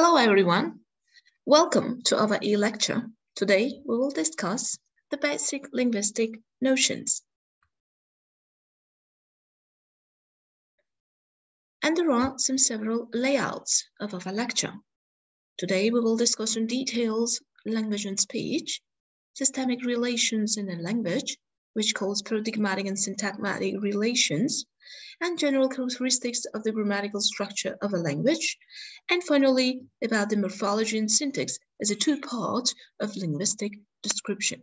Hello everyone, welcome to our e-lecture. Today we will discuss the basic linguistic notions. And there are several layouts of our lecture. Today we will discuss in details language and speech, systemic relations in a language, which calls paradigmatic and syntagmatic relations, and general characteristics of the grammatical structure of a language, and finally about the morphology and syntax as a two parts of linguistic description.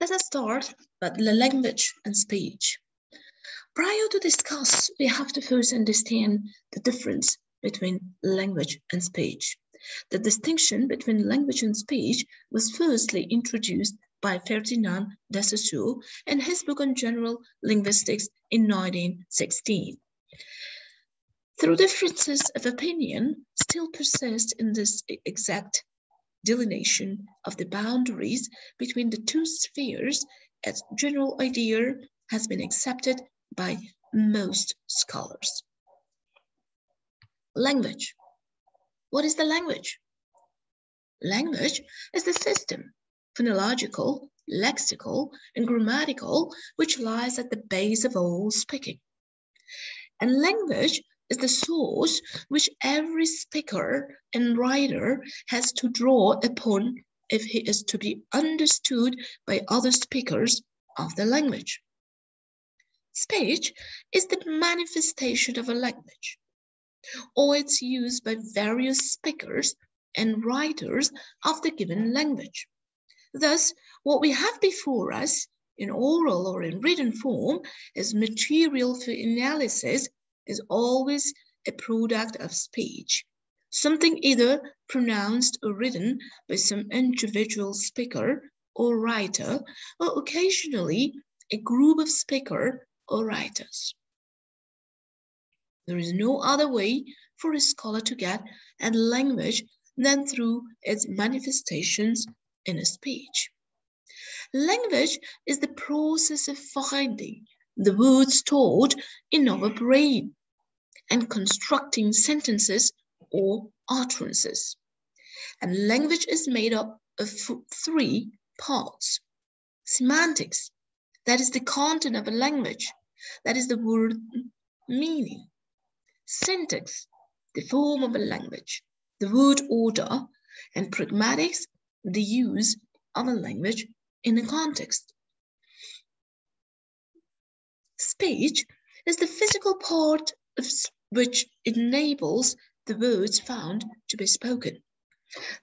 Let us start with the language and speech. Prior to discuss, we have to first understand the difference between language and speech. The distinction between language and speech was firstly introduced by Ferdinand de Saussure in his book on general linguistics in 1916. Though differences of opinion still persist in this exact delineation of the boundaries between the two spheres, its general idea has been accepted by most scholars. Language. What is the language? Language is the system, phonological, lexical, and grammatical, which lies at the base of all speaking. And language is the source which every speaker and writer has to draw upon if he is to be understood by other speakers of the language. Speech is the manifestation of a language, or its use by various speakers and writers of the given language. Thus, what we have before us in oral or in written form as material for analysis is always a product of speech, something either pronounced or written by some individual speaker or writer, or occasionally a group of speakers or writers. There is no other way for a scholar to get at language than through its manifestations in a speech. Language is the process of finding the words stored in our brain and constructing sentences or utterances. And language is made up of three parts. Semantics, that is the content of a language, that is the word meaning. Syntax, the form of a language, the word order, and pragmatics, the use of a language in a context. Speech is the physical part of which enables the words found to be spoken.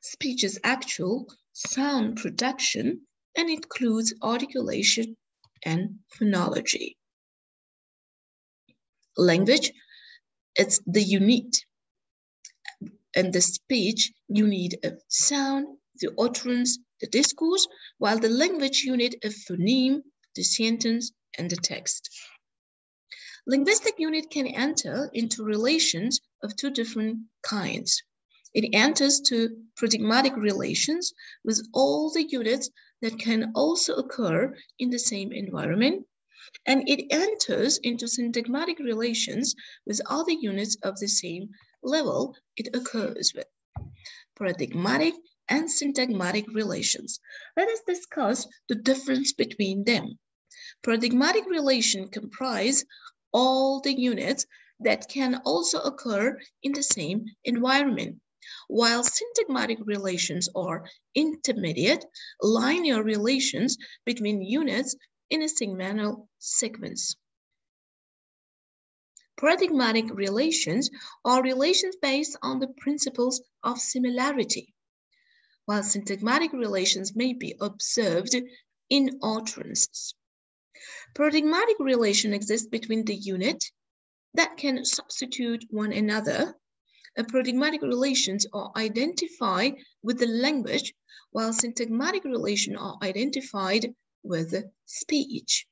Speech is actual sound production and includes articulation and phonology. Language, it's the unit, and the speech unit of sound, the utterance, the discourse, while the language unit of phoneme, the sentence, and the text. Linguistic unit can enter into relations of two different kinds. It enters to paradigmatic relations with all the units that can also occur in the same environment, and it enters into syntagmatic relations with other units of the same level it occurs with. Paradigmatic and syntagmatic relations. Let us discuss the difference between them. Paradigmatic relations comprise all the units that can also occur in the same environment, while syntagmatic relations are intermediate, linear relations between units in a segmental sequence. Paradigmatic relations are relations based on the principles of similarity, while syntagmatic relations may be observed in utterances. Paradigmatic relations exist between the unit that can substitute one another. Paradigmatic relations are identified with the language, while syntagmatic relations are identified with speech.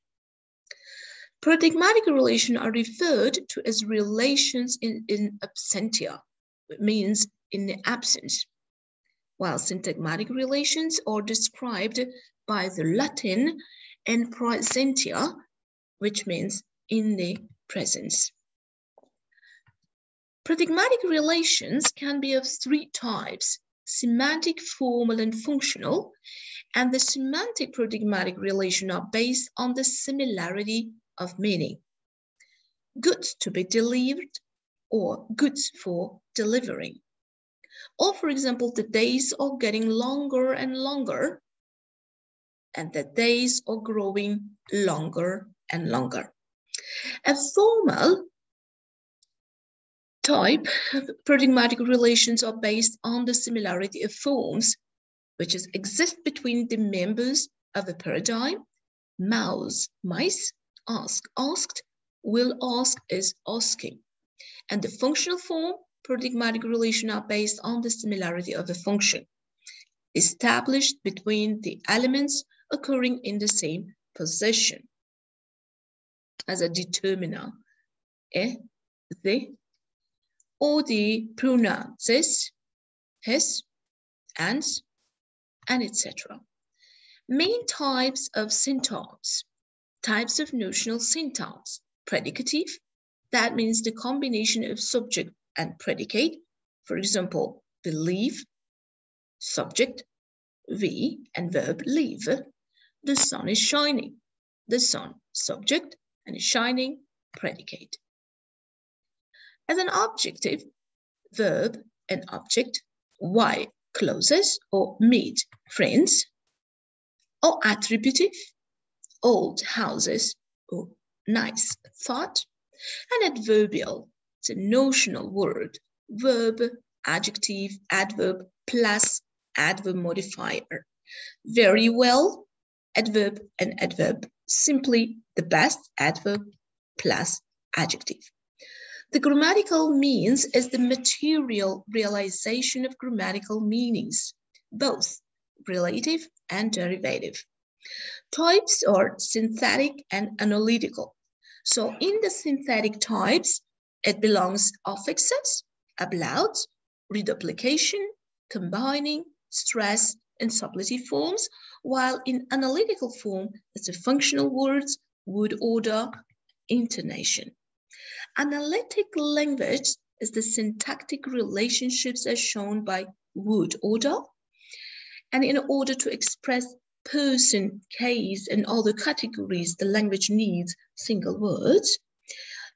Paradigmatic relations are referred to as relations in absentia, which means in the absence. while syntagmatic relations are described by the Latin in praesentia, which means in the presence. Paradigmatic relations can be of three types: semantic, formal, and functional, and the semantic paradigmatic relations are based on the similarity of meaning. Goods to be delivered or goods for delivering. Or, for example, the days are getting longer and longer, and the days are growing longer and longer. A formal type of paradigmatic relations are based on the similarity of forms which exist between the members of a paradigm. Mouse, mice, ask, asked, will ask is asking. And the functional form paradigmatic relations are based on the similarity of a function established between the elements occurring in the same position as a determiner, the, or the pronouns his, and etc. Main types of syntax. Types of notional syntax. Predicative, that means the combination of subject and predicate. For example, believe, subject, we, and verb leave. The sun is shining. The sun, subject, and shining, predicate. As an objective, verb and object, why closes or meet friends, or attributive, old houses or nice thought, and adverbial, it's a notional word, verb, adjective, adverb, plus adverb modifier. Very well, adverb and adverb, simply the best, adverb plus adjective. The grammatical means is the material realization of grammatical meanings, both relative and derivative. Types are synthetic and analytical. So in the synthetic types, it belongs affixes, ablaut, reduplication, combining, stress, and suppletive forms, while in analytical form, it's the functional words, word order, intonation. Analytic language is the syntactic relationships as shown by word order, and in order to express person, case, and other categories, the language needs single words,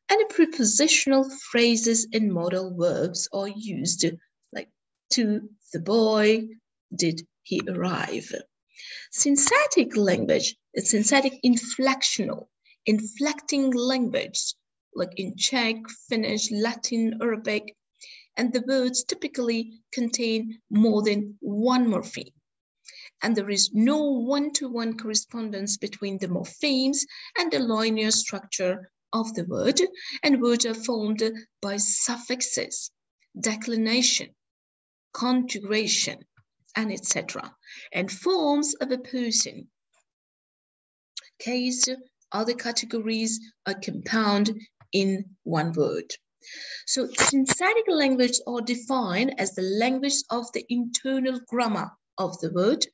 and prepositional phrases and modal verbs are used, like to the boy, did he arrive. Synthetic language is synthetic inflectional, inflecting language, like in Czech, Finnish, Latin, Arabic, and the words typically contain more than one morpheme. And there is no one-to-one correspondence between the morphemes and the linear structure of the word, and words are formed by suffixes, declination, conjugation, and etc. And forms of a person. Case, other categories are compound in one word. So synthetic language are defined as the language of the internal grammar of the word,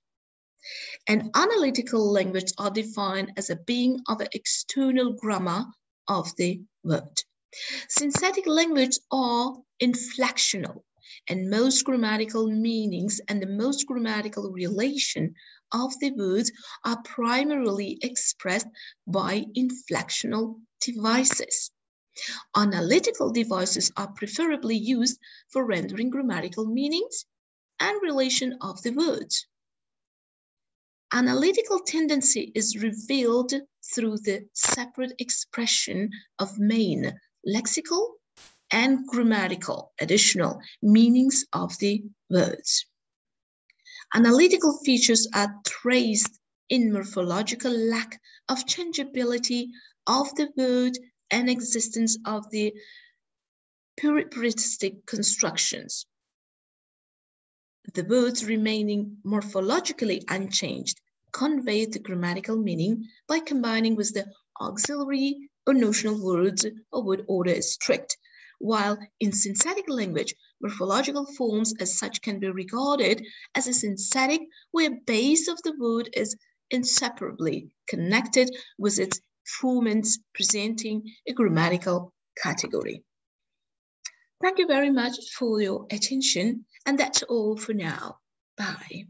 and analytical language are defined as a being of the external grammar of the word. Synthetic language are inflectional, and most grammatical meanings and the most grammatical relation of the words are primarily expressed by inflectional devices. Analytical devices are preferably used for rendering grammatical meanings and relation of the words. Analytical tendency is revealed through the separate expression of main lexical and grammatical additional meanings of the words. Analytical features are traced in morphological lack of changeability of the word and existence of the peripatetic constructions. The words remaining morphologically unchanged convey the grammatical meaning by combining with the auxiliary or notional words or word order is strict, while in synthetic language, morphological forms as such can be regarded as a synthetic where base of the word is inseparably connected with its formants presenting a grammatical category. Thank you very much for your attention, and that's all for now. Bye.